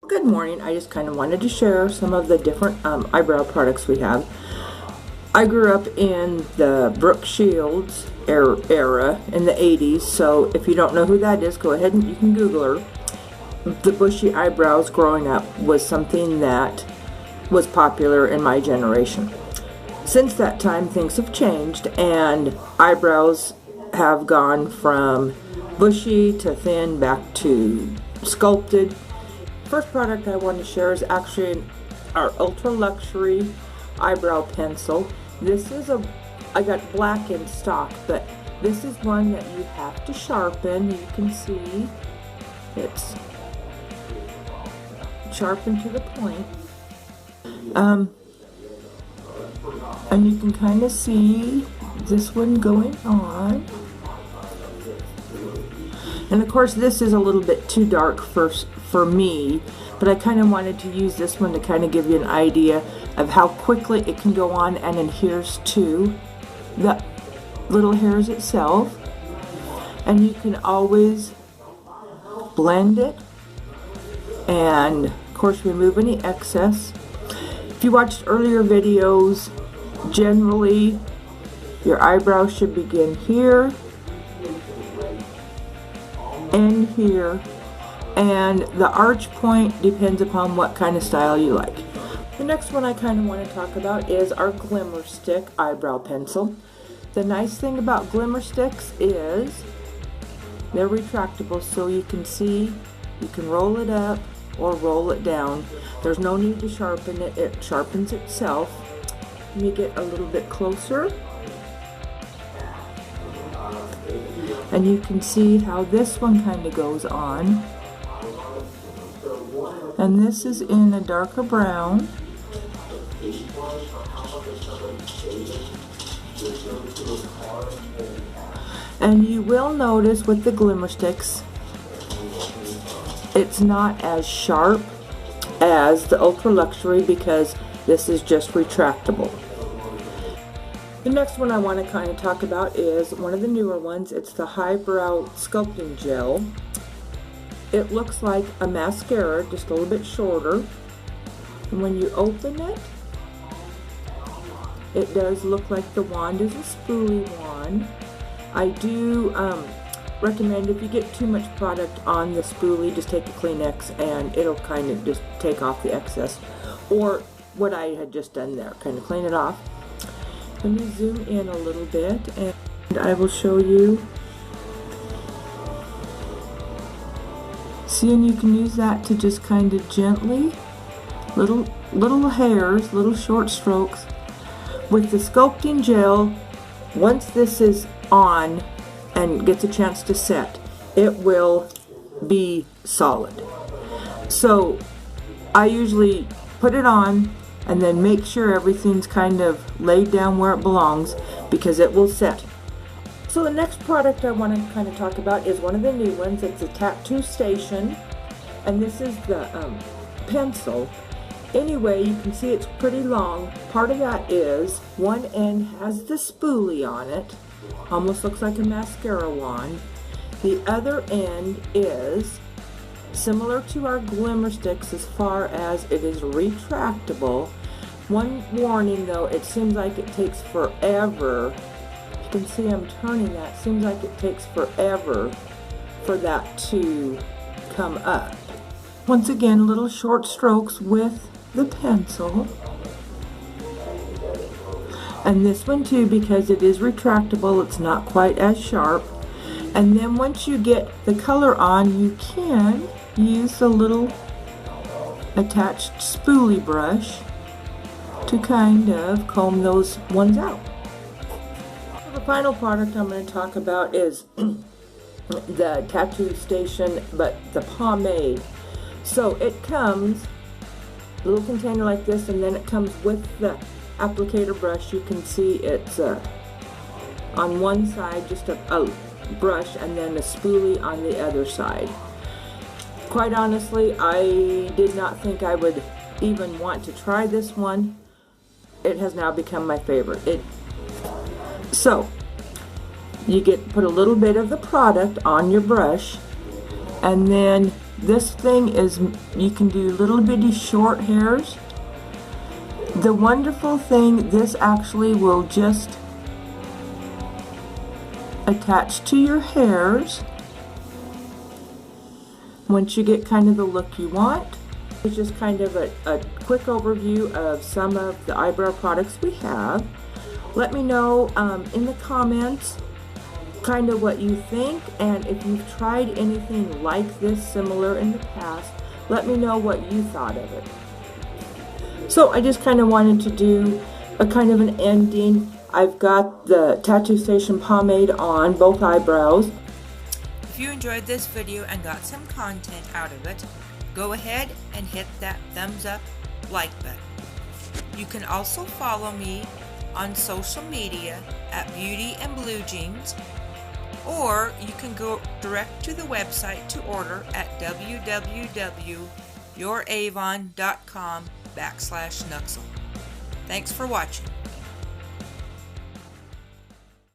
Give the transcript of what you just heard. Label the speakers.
Speaker 1: Good morning. I just kind of wanted to share some of the different eyebrow products we have. I grew up in the Brooke Shields era in the 80s, so if you don't know who that is, go ahead and you can Google her. The bushy eyebrows growing up was something that was popular in my generation. Since that time, things have changed, and eyebrows have gone from bushy to thin back to sculpted. First product I want to share is actually our ultra luxury eyebrow pencil. This is I got black in stock, but this is one that you have to sharpen. You can see it's sharpened to the point. And you can kind of see this one going on. And of course this is a little bit too dark for me, but I kind of wanted to use this one to kind of give you an idea of how quickly it can go on and adheres to the little hairs itself. And you can always blend it and of course remove any excess. If you watched earlier videos, generally your eyebrow should begin here and here, and the arch point depends upon what kind of style you like. The next one I kind of want to talk about is our Glimmer stick eyebrow pencil. The nice thing about Glimmer sticks is they're retractable, so you can see you can roll it up or roll it down. There's no need to sharpen it, it sharpens itself. Let me get a little bit closer. And you can see how this one kind of goes on. And this is in a darker brown. And you will notice with the Glimmer sticks, it's not as sharp as the Ultra Luxury because this is just retractable. The next one I want to kind of talk about is one of the newer ones. It's the Eyebrow Sculpting Gel. It looks like a mascara, just a little bit shorter. And when you open it, it does look like the wand is a spoolie wand. I do recommend if you get too much product on the spoolie, just take a Kleenex and it'll kind of just take off the excess. Or what I had just done there, kind of clean it off. Let me zoom in a little bit and I will show you. See, and you can use that to just kind of gently, little hairs, little short strokes. With the sculpting gel, once this is on and gets a chance to set, it will be solid. So I usually put it on and then make sure everything's kind of laid down where it belongs because it will set. So the next product I want to kind of talk about is one of the new ones. It's a Tattoo Station, and this is the pencil. Anyway, you can see it's pretty long. Part of that is one end has the spoolie on it, almost looks like a mascara wand. The other end is similar to our Glimmer sticks as far as it is retractable. One warning though, it seems like it takes forever. You can see I'm turning that. Seems like it takes forever for that to come up. Once again, little short strokes with the pencil. And this one too, because it is retractable, it's not quite as sharp. And then once you get the color on, you can use the little attached spoolie brush to kind of comb those ones out. The final product I'm going to talk about is the Tattoo Station, but the pomade. So it comes a little container like this, and then it comes with the applicator brush. You can see it's on one side just a brush and then a spoolie on the other side. Quite honestly, I did not think I would even want to try this one. It has now become my favorite. So you put a little bit of the product on your brush, and then This thing is, you can do little bitty short hairs. The wonderful thing, this actually will just attach to your hairs once you get kind of the look you want. It's just kind of a quick overview of some of the eyebrow products we have. Let me know in the comments kind of what you think, and if you've tried anything like this similar in the past, let me know what you thought of it. So I just kind of wanted to do a kind of an ending. I've got the Tattoo Station pomade on both eyebrows.
Speaker 2: If you enjoyed this video and got some content out of it, go ahead and hit that thumbs up like button. You can also follow me on social media at Beauty and Bluejeans, or you can go direct to the website to order at www.youravon.com/Nuxel. Thanks for watching.